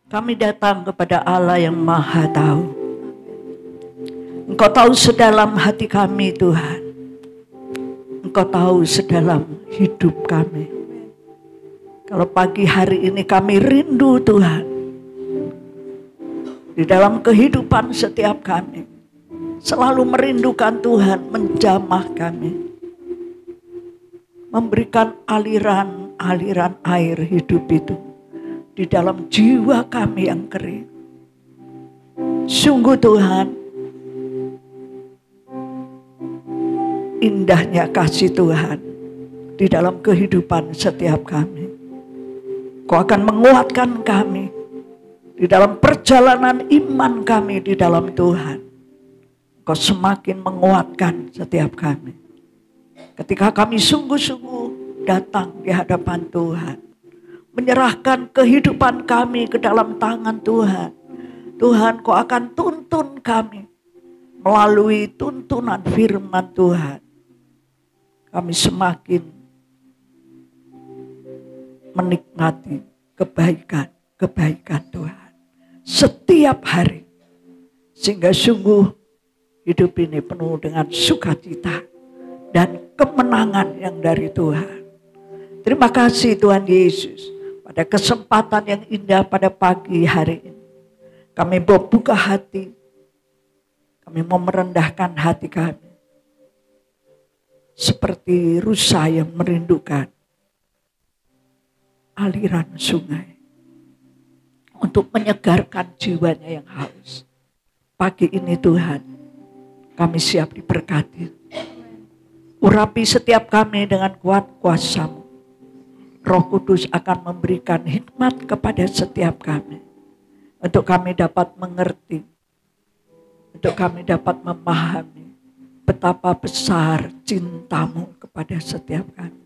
Kami datang kepada Allah yang Maha Tahu. Engkau tahu sedalam hati kami, Tuhan. Engkau tahu sedalam hidup kami. Kalau pagi hari ini kami rindu, Tuhan, di dalam kehidupan setiap kami, selalu merindukan Tuhan menjamah kami, memberikan aliran-aliran air hidup itu di dalam jiwa kami yang kering. Sungguh Tuhan, indahnya kasih Tuhan di dalam kehidupan setiap kami. Kau akan menguatkan kami di dalam perjalanan iman kami di dalam Tuhan. Kau semakin menguatkan setiap kami. Ketika kami sungguh-sungguh datang di hadapan Tuhan, menyerahkan kehidupan kami ke dalam tangan Tuhan. Tuhan, Kau akan tuntun kami melalui tuntunan firman Tuhan. Kami semakin menikmati kebaikan Tuhan setiap hari, sehingga sungguh hidup ini penuh dengan sukacita dan kemenangan yang dari Tuhan. Terima kasih Tuhan Yesus, pada kesempatan yang indah pada pagi hari ini. Kami membuka hati, kami mau merendahkan hati kami seperti rusa yang merindukan aliran sungai untuk menyegarkan jiwanya yang haus. Pagi ini Tuhan, kami siap diberkati. Urapi setiap kami dengan kuat kuasa-Mu. Roh Kudus akan memberikan hikmat kepada setiap kami, untuk kami dapat mengerti, untuk kami dapat memahami betapa besar cinta-Mu kepada setiap kami.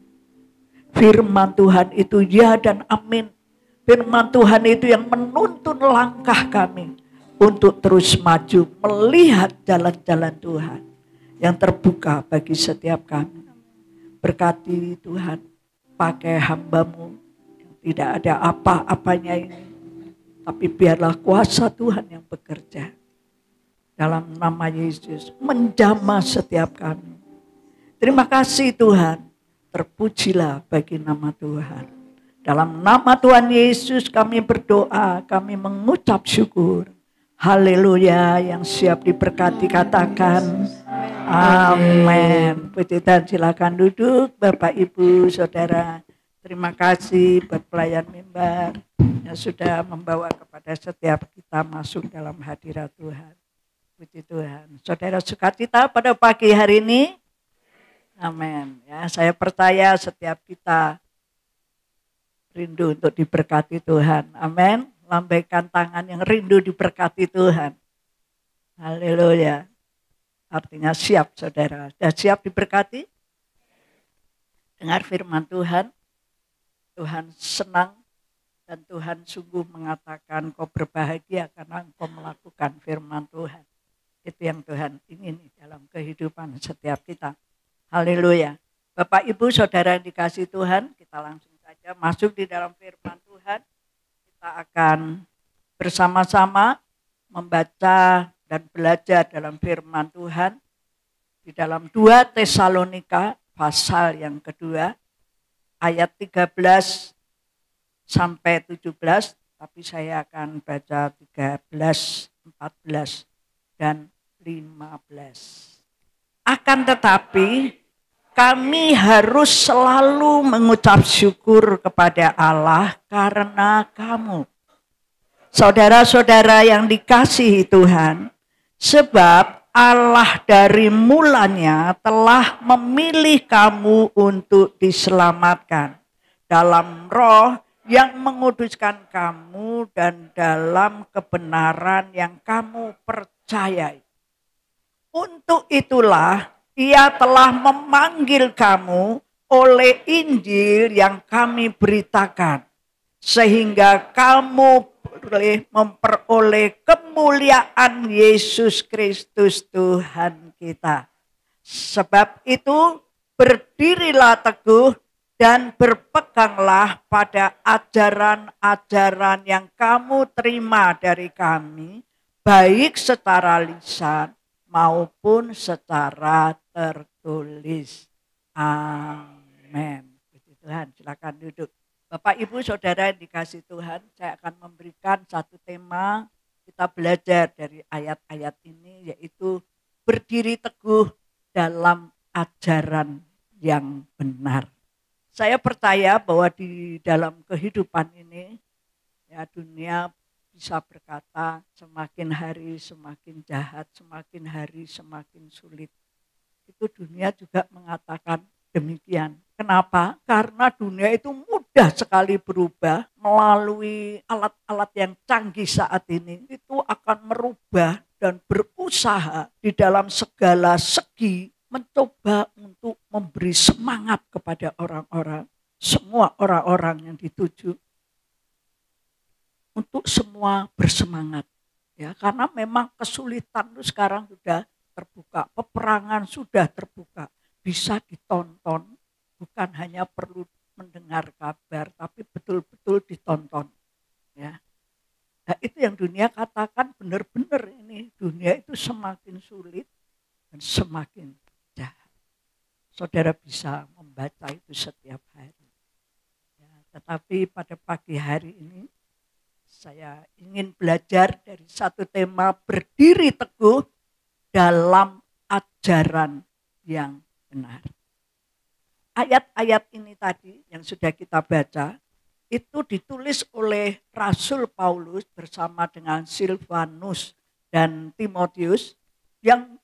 Firman Tuhan itu ya dan amin. Firman Tuhan itu yang menuntun langkah kami untuk terus maju melihat jalan-jalan Tuhan yang terbuka bagi setiap kami. Berkati Tuhan, pakai hamba-Mu yang tidak ada apa-apanya ini, tapi biarlah kuasa Tuhan yang bekerja. Dalam nama Yesus, menjamah setiap kami. Terima kasih Tuhan. Terpujilah bagi nama Tuhan. Dalam nama Tuhan Yesus kami berdoa, kami mengucap syukur. Haleluya, yang siap diberkati katakan amin. Puji Tuhan, silakan duduk Bapak Ibu Saudara. Terima kasih buat pelayan mimbar yang sudah membawa kepada setiap kita masuk dalam hadirat Tuhan. Puji Tuhan. Saudara sukacita pada pagi hari ini? Amin. Ya, saya percaya setiap kita rindu untuk diberkati Tuhan. Amin. Lambaikan tangan yang rindu diberkati Tuhan. Haleluya. Artinya siap saudara. Sudah siap diberkati? Dengar firman Tuhan. Tuhan senang dan Tuhan sungguh mengatakan kau berbahagia karena engkau melakukan firman Tuhan. Itu yang Tuhan ingin dalam kehidupan setiap kita. Haleluya. Bapak Ibu Saudara yang dikasihi Tuhan, kita langsung saja masuk di dalam firman Tuhan. Kita akan bersama-sama membaca dan belajar dalam firman Tuhan di dalam 2 Tesalonika pasal yang kedua ayat 13 sampai 17, tapi saya akan baca 13, 14 dan 15. Akan tetapi kami harus selalu mengucap syukur kepada Allah karena kamu, saudara-saudara yang dikasihi Tuhan, sebab Allah dari mulanya telah memilih kamu untuk diselamatkan dalam roh yang menguduskan kamu dan dalam kebenaran yang kamu percayai. Untuk itulah Ia telah memanggil kamu oleh Injil yang kami beritakan, sehingga kamu boleh memperoleh kemuliaan Yesus Kristus Tuhan kita. Sebab itu berdirilah teguh dan berpeganglah pada ajaran-ajaran yang kamu terima dari kami, baik secara lisan maupun secara tertulis. Amin. Puji Tuhan, silakan duduk. Bapak, Ibu, Saudara yang dikasihi Tuhan, saya akan memberikan satu tema kita belajar dari ayat-ayat ini, yaitu berdiri teguh dalam ajaran yang benar. Saya percaya bahwa di dalam kehidupan ini, ya, dunia bisa berkata semakin hari semakin jahat, semakin hari semakin sulit. Itu dunia juga mengatakan demikian. Kenapa? Karena dunia itu mudah sekali berubah melalui alat-alat yang canggih saat ini. Itu akan merubah dan berusaha di dalam segala segi mencoba untuk memberi semangat kepada orang-orang. Semua orang-orang yang dituju untuk semua bersemangat. Ya, karena memang kesulitan itu sekarang sudah terbuka, peperangan sudah terbuka, bisa ditonton, bukan hanya perlu mendengar kabar, tapi betul-betul ditonton. Ya, nah, itu yang dunia katakan benar-benar ini dunia itu semakin sulit dan semakin jahat. Saudara bisa membaca itu setiap hari. Ya, tetapi pada pagi hari ini saya ingin belajar dari satu tema berdiri teguh dalam ajaran yang benar. Ayat-ayat ini tadi yang sudah kita baca, itu ditulis oleh Rasul Paulus bersama dengan Silvanus dan Timotius, yang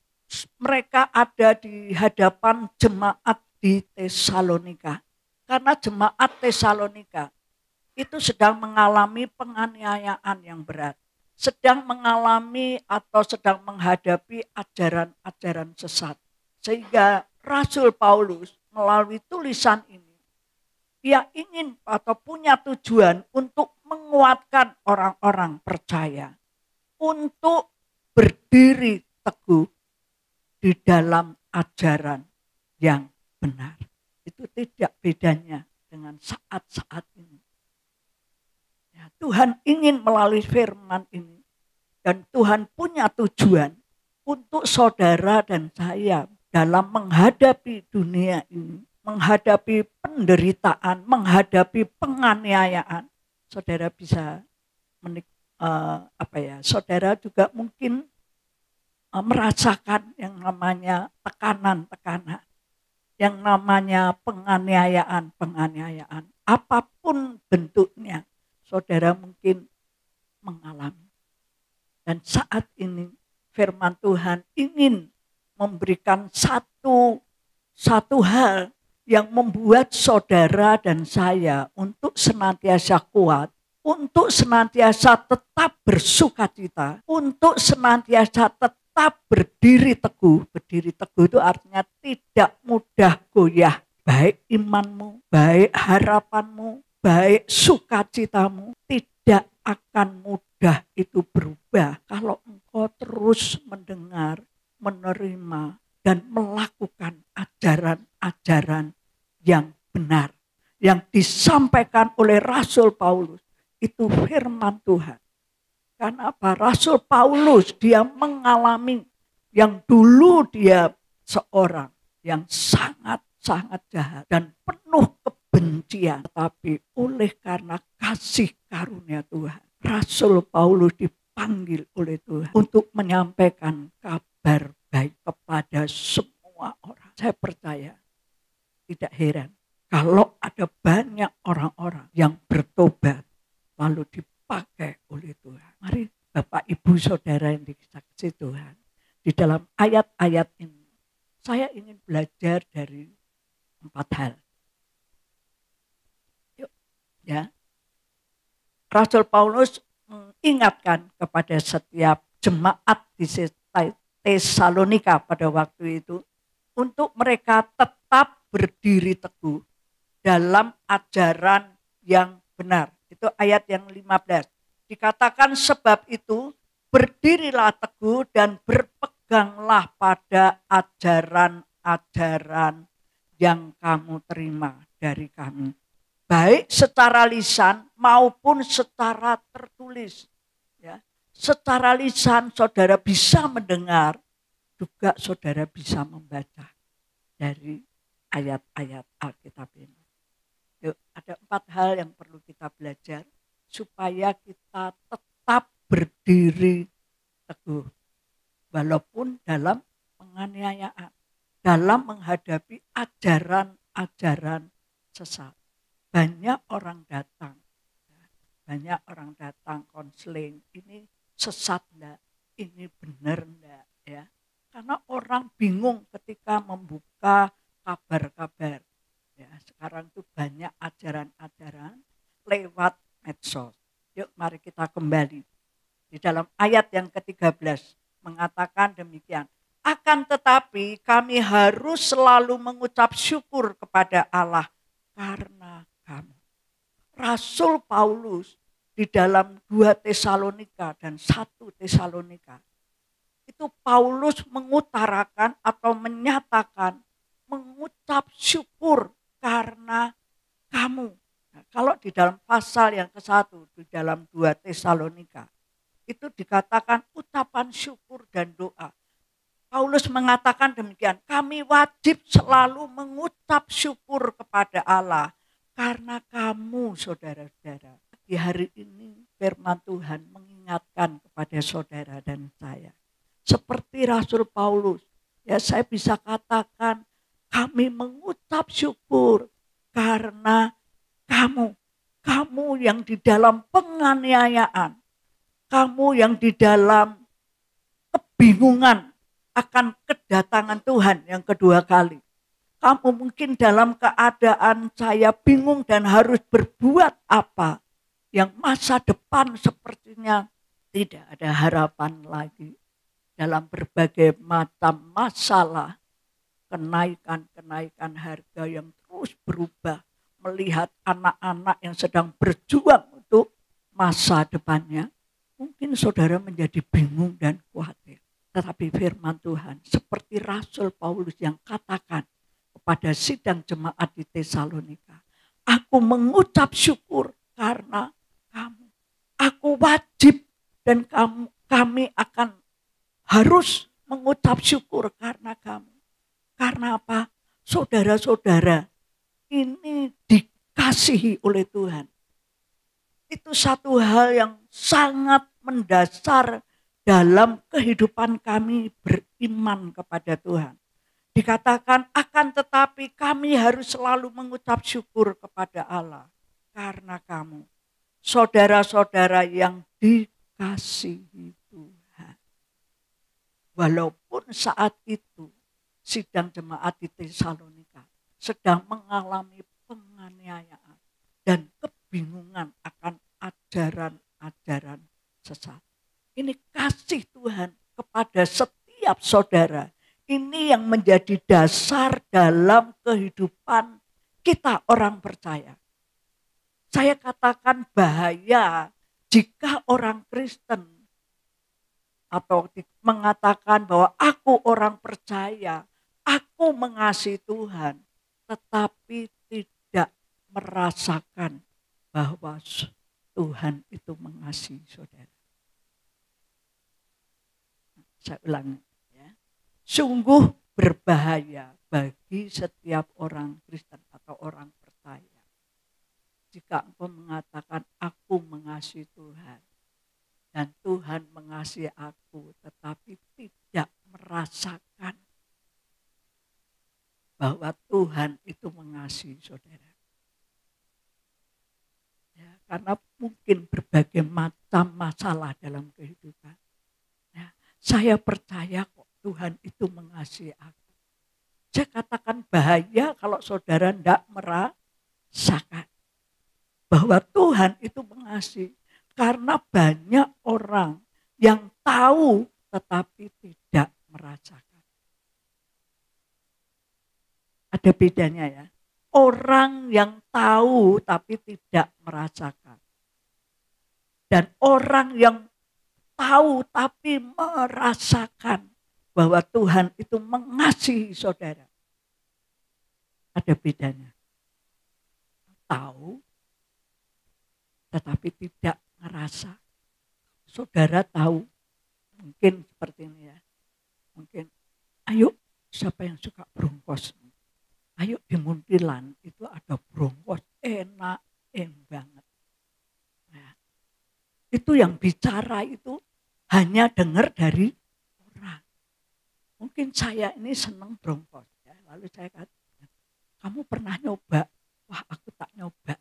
mereka ada di hadapan jemaat di Tesalonika. Karena jemaat Tesalonika itu sedang mengalami penganiayaan yang berat, sedang mengalami atau sedang menghadapi ajaran-ajaran sesat. Sehingga Rasul Paulus melalui tulisan ini, ia ingin atau punya tujuan untuk menguatkan orang-orang percaya untuk berdiri teguh di dalam ajaran yang benar. Itu tidak bedanya dengan saat-saat ini. Ya, Tuhan ingin melalui firman ini, dan Tuhan punya tujuan untuk saudara dan saya dalam menghadapi dunia ini, menghadapi penderitaan, menghadapi penganiayaan. Saudara bisa saudara juga mungkin merasakan yang namanya tekanan-tekanan, yang namanya penganiayaan, apapun bentuknya, saudara mungkin mengalami. Dan saat ini firman Tuhan ingin memberikan satu hal yang membuat saudara dan saya untuk senantiasa kuat, untuk senantiasa tetap bersukacita, untuk senantiasa tetap berdiri teguh. Berdiri teguh itu artinya tidak mudah goyah. Baik imanmu, baik harapanmu, baik sukacitamu tidak akan mudah itu berubah kalau engkau terus mendengar, menerima, dan melakukan ajaran-ajaran yang benar. Yang disampaikan oleh Rasul Paulus, itu firman Tuhan. Karena apa? Rasul Paulus dia mengalami yang dulu dia seorang yang sangat-sangat jahat dan penuh kebencian. Tetapi oleh karena kasih karunia Tuhan, Rasul Paulus dipanggil oleh Tuhan untuk menyampaikan kabar baik kepada semua orang. Saya percaya, tidak heran kalau ada banyak orang-orang yang bertobat lalu dipakai oleh Tuhan. Mari Bapak Ibu Saudara yang dikasihi Tuhan, di dalam ayat-ayat ini saya ingin belajar dari 4 hal. Yuk, ya. Rasul Paulus mengingatkan kepada setiap jemaat di Tesalonika pada waktu itu untuk mereka tetap berdiri teguh dalam ajaran yang benar. Itu ayat yang 15. Dikatakan sebab itu berdirilah teguh dan berpeganglah pada ajaran-ajaran yang kamu terima dari kami. Baik secara lisan maupun secara tertulis. Ya. Secara lisan saudara bisa mendengar, juga saudara bisa membaca dari ayat-ayat Alkitab ini. Yuk, ada 4 hal yang perlu kita belajar supaya kita tetap berdiri teguh. Walaupun dalam penganiayaan, dalam menghadapi ajaran-ajaran sesat. Banyak orang datang konseling, ini sesat enggak, ini benar enggak ya. Karena orang bingung ketika membuka kabar-kabar. Ya, sekarang itu banyak ajaran-ajaran lewat medsos. Yuk mari kita kembali. Di dalam ayat yang ke-13 mengatakan demikian. Akan tetapi kami harus selalu mengucap syukur kepada Allah karena kamu. Rasul Paulus di dalam 2 Tesalonika dan 1 Tesalonika. Itu Paulus mengutarakan atau menyatakan mengucap syukur karena kamu. Nah, kalau di dalam pasal yang ke-1 di dalam 2 Tesalonika itu dikatakan ucapan syukur dan doa. Paulus mengatakan demikian, kami wajib selalu mengucap syukur kepada Allah karena kamu saudara-saudara. Di hari ini firman Tuhan mengingatkan kepada saudara dan saya. Seperti Rasul Paulus, ya saya bisa katakan kami mengucap syukur karena kamu yang di dalam penganiayaan, kamu yang di dalam kebingungan akan kedatangan Tuhan yang kedua kali. Kamu mungkin dalam keadaan saya bingung dan harus berbuat apa, yang masa depan sepertinya tidak ada harapan lagi. Dalam berbagai macam masalah, kenaikan harga yang terus berubah, melihat anak-anak yang sedang berjuang untuk masa depannya, mungkin saudara menjadi bingung dan khawatir. Tetapi firman Tuhan seperti Rasul Paulus yang katakan kepada sidang jemaat di Tesalonika, aku mengucap syukur karena kamu. Aku wajib dan kami akan harus mengucap syukur karena kamu. Karena apa? Saudara-saudara ini dikasihi oleh Tuhan. Itu satu hal yang sangat mendasar dalam kehidupan kami beriman kepada Tuhan. Dikatakan akan tetapi kami harus selalu mengucap syukur kepada Allah. Karena kamu, saudara-saudara yang dikasihi Tuhan. Walaupun saat itu sidang jemaat di Tesalonika sedang mengalami penganiayaan dan kebingungan akan ajaran-ajaran sesat. Ini kasih Tuhan kepada setiap saudara. Ini yang menjadi dasar dalam kehidupan kita orang percaya. Saya katakan bahaya jika orang Kristen atau mengatakan bahwa aku orang percaya, aku mengasihi Tuhan, tetapi tidak merasakan bahwa Tuhan itu mengasihi saudara. Saya ulangi ya. Sungguh berbahaya bagi setiap orang Kristen atau orang percaya jika engkau mengatakan aku mengasihi Tuhan dan Tuhan mengasihi aku, tetapi tidak merasakan bahwa Tuhan itu mengasihi saudara. Ya, karena mungkin berbagai macam masalah dalam kehidupan. Ya, saya percaya kok Tuhan itu mengasihi aku. Saya katakan bahaya kalau saudara tidak merasakan bahwa Tuhan itu mengasihi. Karena banyak orang yang tahu tetapi tidak merasakan. Ada bedanya ya. Orang yang tahu tapi tidak merasakan. Dan orang yang tahu tapi merasakan bahwa Tuhan itu mengasihi saudara. Ada bedanya. tahu tetapi tidak ngerasa. Saudara tahu, mungkin seperti ini ya. Mungkin, ayo siapa yang suka bronkos? Ayo di Muntilan itu ada bronkos, enak banget. Nah, itu yang bicara itu hanya dengar dari orang. Mungkin saya ini senang bronkos. Ya. Lalu saya katakan, kamu pernah nyoba? Wah, aku tak nyoba.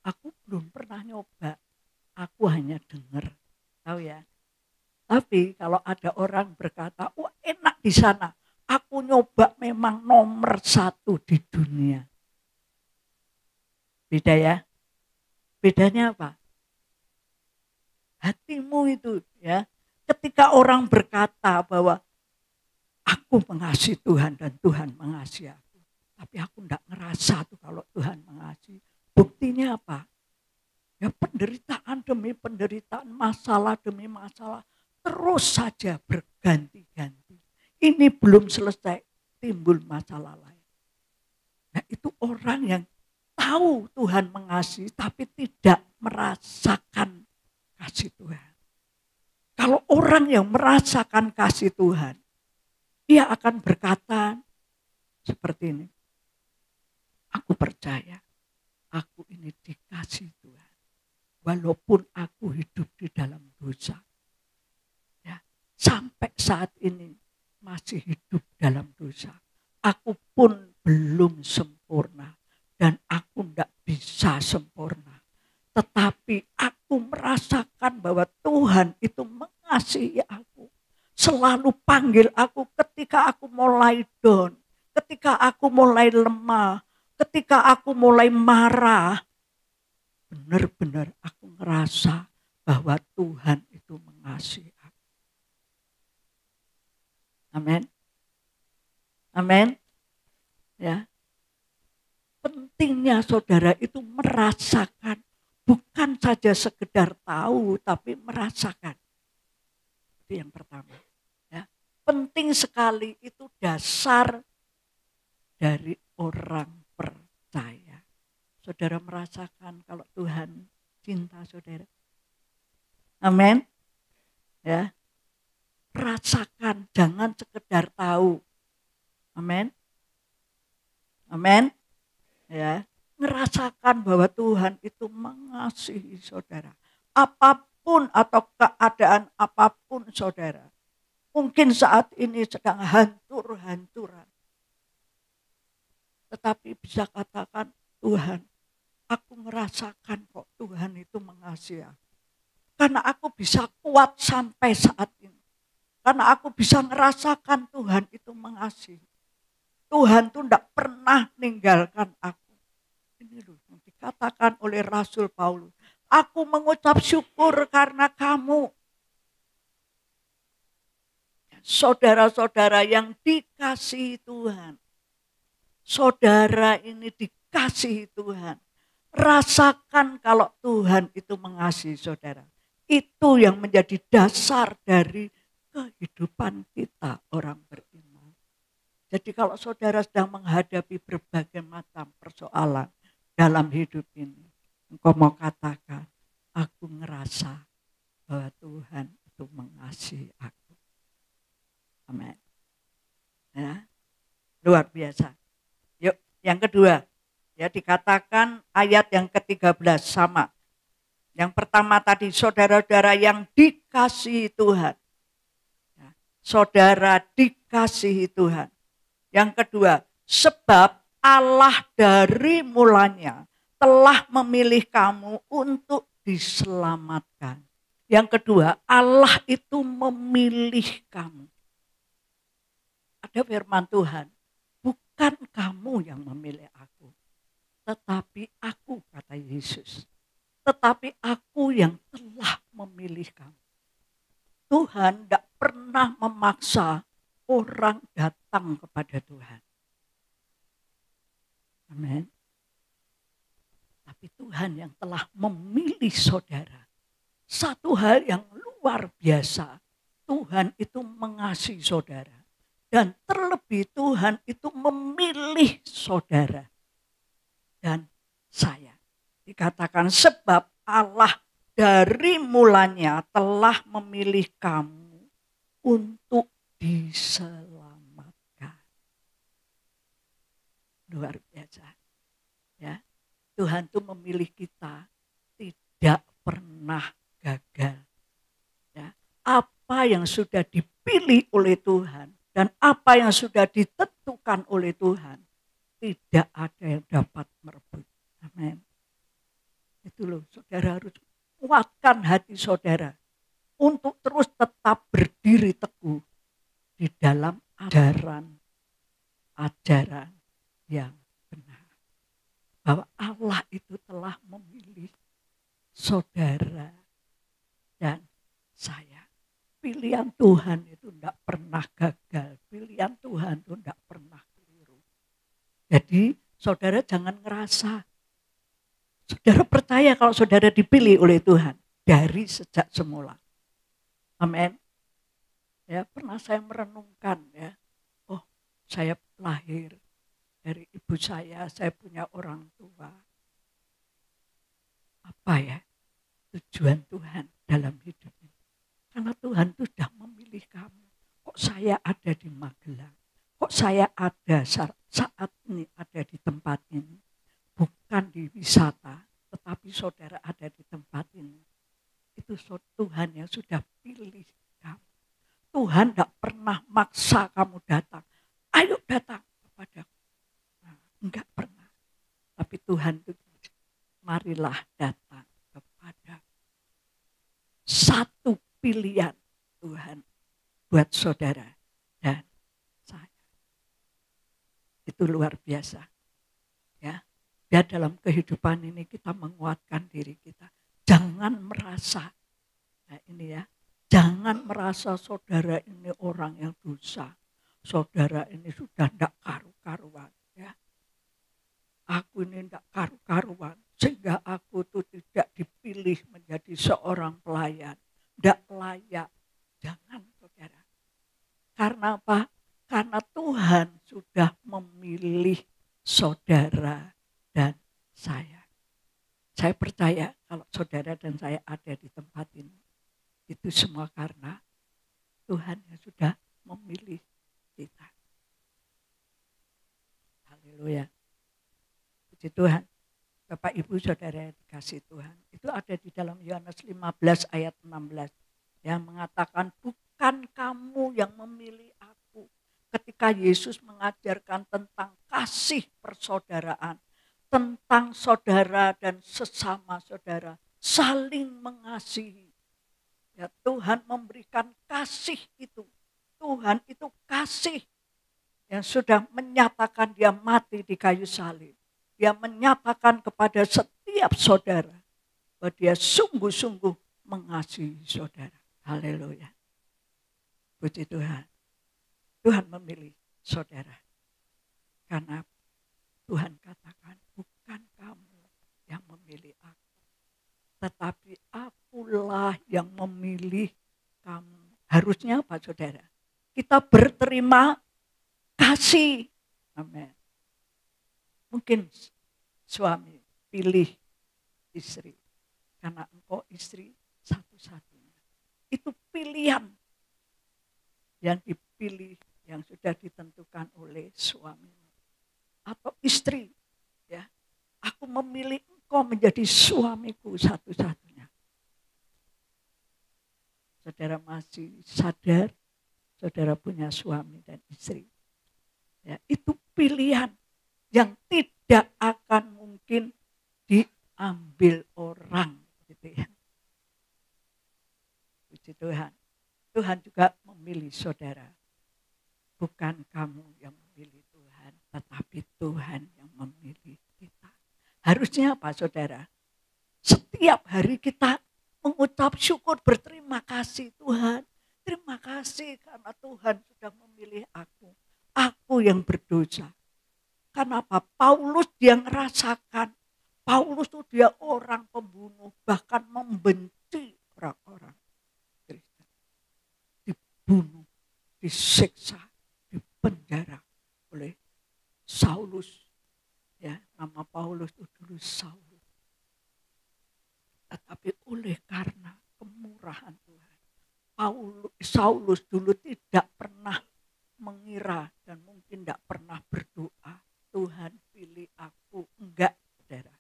Aku belum pernah nyoba. Aku hanya dengar. Tahu ya? Tapi kalau ada orang berkata, wah enak di sana. Aku nyoba memang nomor 1 di dunia. Beda ya? Bedanya apa? Hatimu itu ya. Ketika orang berkata bahwa aku mengasihi Tuhan dan Tuhan mengasihi aku. Tapi aku enggak ngerasa tuh kalau Tuhan mengasihi. Buktinya apa? Ya penderitaan demi penderitaan, masalah demi masalah. Terus saja berganti-ganti. Ini belum selesai, timbul masalah lain. Nah itu orang yang tahu Tuhan mengasihi tapi tidak merasakan kasih Tuhan. Kalau orang yang merasakan kasih Tuhan, dia akan berkata seperti ini. Aku percaya, aku ini dikasih Tuhan. Walaupun aku hidup di dalam dosa. Ya, sampai saat ini masih hidup dalam dosa. Aku pun belum sempurna. Dan aku tidak bisa sempurna. Tetapi aku merasakan bahwa Tuhan itu mengasihi aku. Selalu panggil aku ketika aku mulai down. Ketika aku mulai lemah. Ketika aku mulai marah. Benar-benar aku ngerasa bahwa Tuhan itu mengasihi aku. Amin. Amin. Ya. Pentingnya saudara itu merasakan. Bukan saja sekedar tahu, tapi merasakan. Itu yang pertama. Ya. Penting sekali itu dasar dari orang percaya. Saudara merasakan kalau Tuhan cinta saudara. Amin. Ya. Rasakan, jangan sekedar tahu. Amin. Amin. Ya. Ngerasakan bahwa Tuhan itu mengasihi saudara. Apapun atau keadaan apapun saudara. Mungkin saat ini sedang hancur-hancuran. Tetapi bisa katakan, Tuhan, aku merasakan kok Tuhan itu mengasihi aku. Karena aku bisa kuat sampai saat ini. Karena aku bisa merasakan Tuhan itu mengasihi. Tuhan itu tidak pernah meninggalkan aku. Ini loh yang dikatakan oleh Rasul Paulus. Aku mengucap syukur karena kamu. Saudara-saudara yang dikasihi Tuhan. Saudara ini dikasihi Tuhan. Rasakan kalau Tuhan itu mengasihi saudara. Itu yang menjadi dasar dari kehidupan kita orang beriman. Jadi kalau saudara sedang menghadapi berbagai macam persoalan dalam hidup ini. Engkau mau katakan, aku ngerasa bahwa Tuhan itu mengasihi aku. Amin. Ya, luar biasa. Yuk, yang kedua. Ya dikatakan ayat yang ke-13 sama. Yang pertama tadi saudara-saudara yang dikasihi Tuhan. Ya, saudara dikasihi Tuhan. Yang kedua, sebab Allah dari mulanya telah memilih kamu untuk diselamatkan. Yang kedua, Allah itu memilih kamu. Ada firman Tuhan, bukan kamu yang memilih aku. Tetapi aku, kata Yesus. Tetapi aku yang telah memilih kamu. Tuhan tidak pernah memaksa orang datang kepada Tuhan. Amin. Tapi Tuhan yang telah memilih saudara. Satu hal yang luar biasa. Tuhan itu mengasihi saudara. Dan terlebih Tuhan itu memilih saudara. Dan saya. Dikatakan sebab Allah dari mulanya telah memilih kamu untuk diselamatkan. Luar biasa. Ya, Tuhan itu memilih kita tidak pernah gagal. Ya, apa yang sudah dipilih oleh Tuhan dan apa yang sudah ditentukan oleh Tuhan, tidak ada yang dapat merebut. Amin. Itu loh, saudara harus kuatkan hati saudara untuk terus tetap berdiri teguh di dalam ajaran yang benar. Bahwa Allah itu telah memilih saudara dan saya. Pilihan Tuhan itu tidak pernah gagal. Pilihan Tuhan itu tidak pernah keliru. Jadi saudara jangan ngerasa. Saudara percaya kalau saudara dipilih oleh Tuhan dari sejak semula. Amin. Ya, pernah saya merenungkan ya. Oh, saya lahir dari ibu saya punya orang tua. Apa ya tujuan Tuhan dalam hidup ini? Karena Tuhan itu sudah memilih kamu. Kok saya ada di Magelang? Kok saya ada saat ini ada di tempat ini? Bukan di wisata, tetapi saudara ada di tempat ini. Itu Tuhan yang sudah pilih kamu. Tuhan tidak pernah maksa kamu datang. Ayo datang kepadaku. Nah, enggak pernah. Tapi Tuhan itu, marilah datang kepada satu pilihan Tuhan buat saudara dan saya. Itu luar biasa. Ya. Ya, dalam kehidupan ini kita menguatkan diri kita. Jangan merasa, nah ini ya, jangan merasa saudara ini orang yang dosa. Saudara ini sudah tidak karu-karuan. Ya. Aku ini tidak karu-karuan. Sehingga aku itu tidak dipilih menjadi seorang pelayan. Tidak layak. Jangan saudara. Karena apa? Karena Tuhan sudah memilih saudara dan saya. Saya percaya kalau saudara dan saya ada di tempat ini, itu semua karena Tuhan yang sudah memilih kita. Haleluya. Puji Tuhan. Bapak Ibu Saudara yang dikasih Tuhan. Itu ada di dalam Yohanes 15 ayat 16. Yang mengatakan bukan kamu yang memilih aku. Ketika Yesus mengajarkan tentang kasih persaudaraan. Tentang saudara dan sesama saudara saling mengasihi. Ya, Tuhan memberikan kasih itu. Tuhan itu kasih yang sudah menyatakan dia mati di kayu salib. Dia menyatakan kepada setiap saudara bahwa dia sungguh-sungguh mengasihi saudara. Haleluya. Puji Tuhan. Tuhan memilih saudara. Karena Tuhan katakan, bukan kamu yang memilih aku. Tetapi akulah yang memilih kamu. Harusnya apa saudara? Kita berterima kasih. Amin. Mungkin suami pilih istri. Karena engkau istri satu-satunya. Itu pilihan yang dipilih, yang sudah ditentukan oleh suami. Atau istri, ya, aku memilih engkau menjadi suamiku satu-satunya. Saudara masih sadar, saudara punya suami dan istri. Ya, itu pilihan yang tidak akan mungkin diambil orang, gitu ya. Puji Tuhan. Tuhan juga memilih saudara. Bukan kamu yang memilih Tuhan, tetapi Tuhan yang memilih kita. Harusnya apa saudara? Setiap hari kita mengucap syukur, berterima kasih Tuhan. Terima kasih karena Tuhan sudah memilih aku. Aku yang berdosa. Karena apa? Paulus dia ngerasakan. Paulus itu dia orang pembunuh, bahkan membenci orang-orang Kristen. Dibunuh, disiksa, dipenjara oleh Saulus, ya, Nama Paulus itu dulu Saulus. Tetapi oleh karena kemurahan Tuhan, Saulus dulu tidak pernah mengira dan mungkin tidak pernah berdoa, Tuhan pilih aku. Enggak, saudara.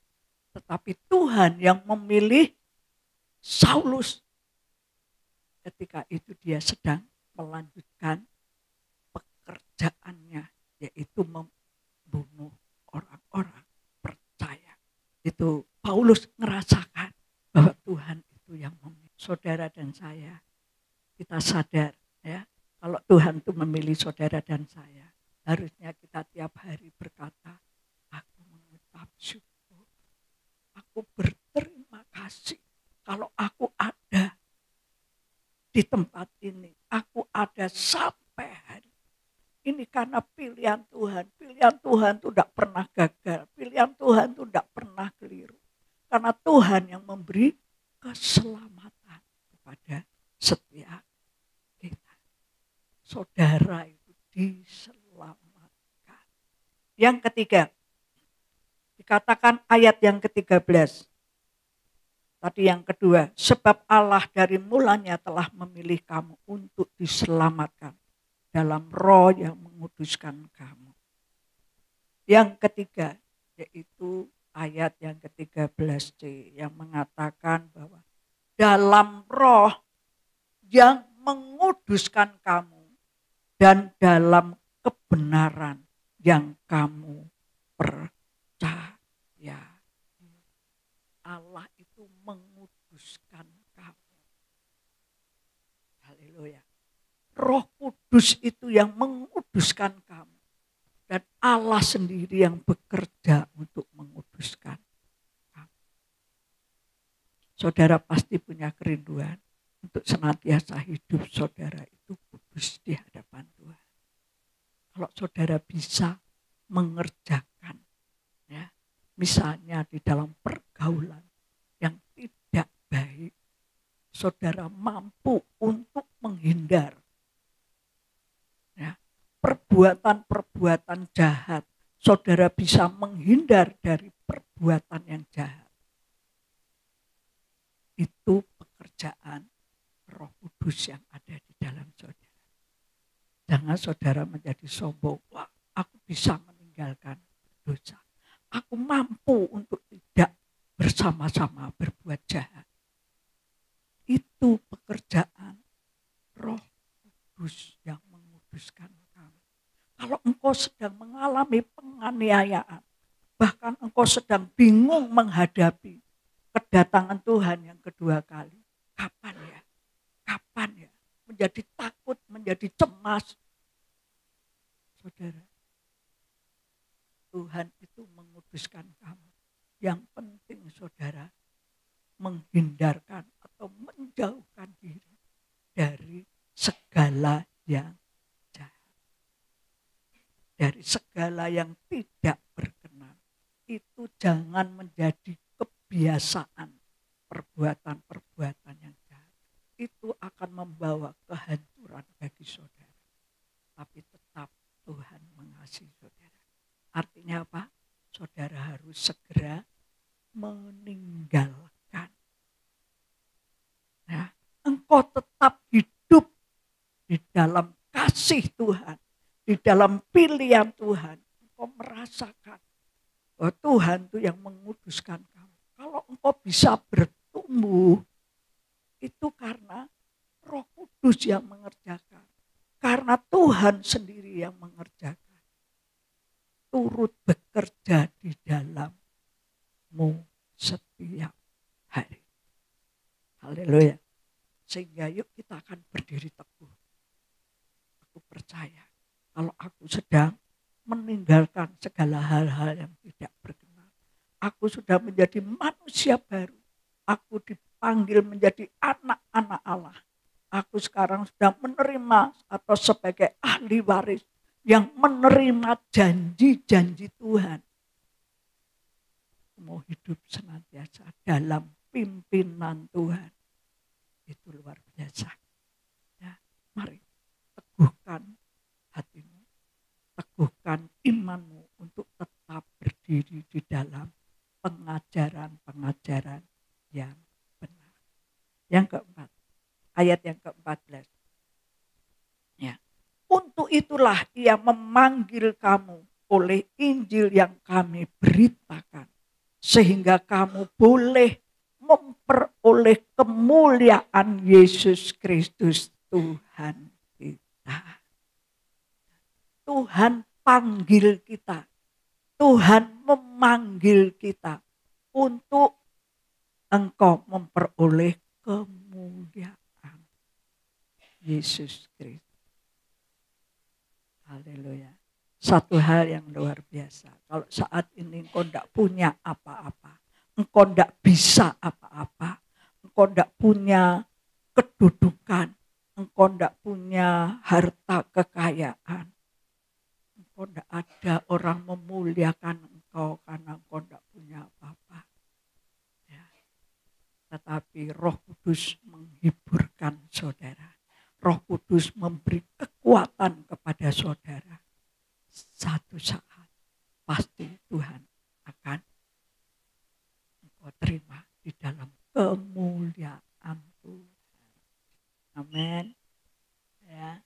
Tetapi Tuhan yang memilih Saulus. Ketika itu dia sedang melanjutkan pekerjaannya, yaitu membunuh orang-orang percaya. Itu Paulus ngerasakan bahwa Tuhan itu yang memilih. Saudara dan saya, kita sadar ya, kalau Tuhan itu memilih saudara dan saya, harusnya kita tiap hari berkata, aku mengucap syukur, aku berterima kasih kalau aku ada di tempat ini, aku ada sampai hari ini karena pilihan Tuhan. Pilihan Tuhan itu tidak pernah gagal, pilihan Tuhan itu tidak pernah keliru. Karena Tuhan yang memberi keselamatan kepada setiap kita. Saudara itu diselamatkan. Yang ketiga, dikatakan ayat yang ke-13. Tadi yang kedua, sebab Allah dari mulanya telah memilih kamu untuk diselamatkan dalam roh yang menguduskan kamu. Yang ketiga, yaitu ayat yang ke-13c yang mengatakan bahwa dalam roh yang menguduskan kamu dan dalam kebenaran yang kamu percaya. Allah itu menguduskan kamu. Haleluya. Roh Kudus itu yang menguduskan kamu. Dan Allah sendiri yang bekerja untuk menguduskan kamu. Saudara pasti punya kerinduan untuk senantiasa hidup saudara itu kudus di hadapan Tuhan. Kalau saudara bisa mengerjakan, ya, misalnya di dalam pergaulan yang tidak baik, saudara mampu untuk menghindar, ya, perbuatan-perbuatan jahat, saudara bisa menghindar dari perbuatan yang jahat. Itu pekerjaan Roh Kudus yang ada di dalam saudara. Jangan saudara menjadi sombong, wah aku bisa meninggalkan dosa. Aku mampu untuk tidak bersama-sama berbuat jahat. Itu pekerjaan Roh Kudus yang menguduskan kamu. Kalau engkau sedang mengalami penganiayaan, bahkan engkau sedang bingung menghadapi kedatangan Tuhan yang kedua kali. Kapan ya? Kapan ya? Menjadi takut, menjadi cemas. Saudara, Tuhan itu menguduskan kamu. Yang penting saudara menghindarkan atau menjauhkan diri dari segala yang jahat. Dari segala yang tidak berkenan. Itu jangan menjadi kebiasaan perbuatan-perbuatan yang jahat. Itu akan membawa kehancuran bagi saudara. Tapi tetap Tuhan mengasihi saudara. Artinya apa? Saudara harus segera meninggalkan. Ya, engkau tetap hidup di dalam kasih Tuhan, di dalam pilihan Tuhan. Engkau merasakan bahwa Tuhan itu yang menguduskan kamu. Kalau engkau bisa bertumbuh, itu karena Roh Kudus yang mengerjakan. Karena Tuhan sendiri yang mengerjakan. Turut bekerja di dalammu setiap hari. Haleluya. Sehingga yuk kita akan berdiri teguh. Aku percaya kalau aku sedang meninggalkan segala hal-hal yang tidak berkenan. Aku sudah menjadi manusia baru. Aku dipanggil menjadi anak-anak Allah. Aku sekarang sudah menerima atau sebagai ahli waris yang menerima janji-janji Tuhan. Mau hidup senantiasa dalam pimpinan Tuhan. Itu luar biasa. Ya, mari teguhkan hatimu. Teguhkan imanmu untuk tetap berdiri berdiri di dalam pengajaran-pengajaran yang benar. Yang keempat, ayat yang ke-14. Ya. Untuk itulah ia memanggil kamu oleh Injil yang kami beritakan. Sehingga kamu boleh memperoleh kemuliaan Yesus Kristus Tuhan kita. Tuhan panggil kita. Tuhan memanggil kita untuk engkau memperoleh kemuliaan Yesus Kristus. Haleluya. Satu hal yang luar biasa. Kalau saat ini engkau tidak punya apa-apa. Engkau tidak bisa apa-apa. Engkau tidak punya kedudukan. Engkau tidak punya harta kekayaan. Engkau tidak ada orang memuliakan engkau karena engkau tidak punya apa-apa. Ya. Tetapi Roh Kudus menghiburkan saudara. Roh Kudus memberi kekuatan kepada saudara. Satu saat pasti Tuhan akan engkau terima di dalam kemuliaan Tuhan. Amin. Ya.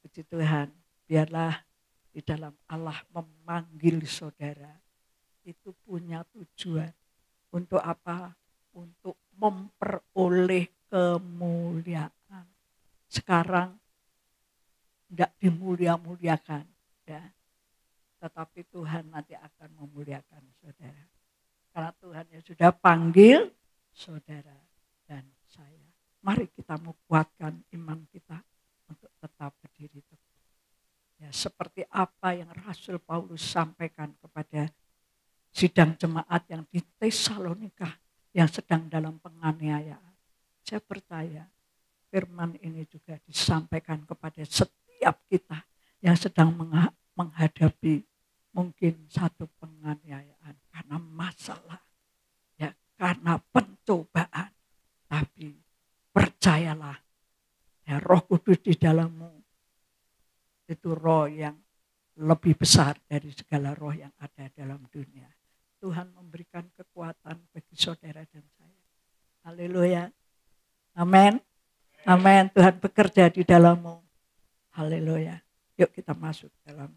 Puji Tuhan. Biarlah di dalam Allah memanggil saudara itu punya tujuan. Untuk apa? Untuk memperoleh kemuliaan. Sekarang tidak dimulia-muliakan, ya. Tetapi Tuhan nanti akan memuliakan saudara. Karena Tuhan yang sudah panggil saudara dan saya. Mari kita menguatkan iman kita untuk tetap berdiri teguh. Ya, seperti apa yang Rasul Paulus sampaikan kepada sidang jemaat yang di Tesalonika yang sedang dalam penganiayaan. Saya percaya firman ini juga disampaikan kepada setiap kita yang sedang menghadapi mungkin satu penganiayaan karena masalah, ya, karena pencobaan. Tapi percayalah, ya, Roh Kudus di dalammu itu roh yang lebih besar dari segala roh yang ada dalam dunia. Tuhan memberikan kekuatan bagi saudara dan saya. Haleluya. Amin. Amin. Tuhan bekerja di dalammu. Haleluya. Yuk kita masuk dalam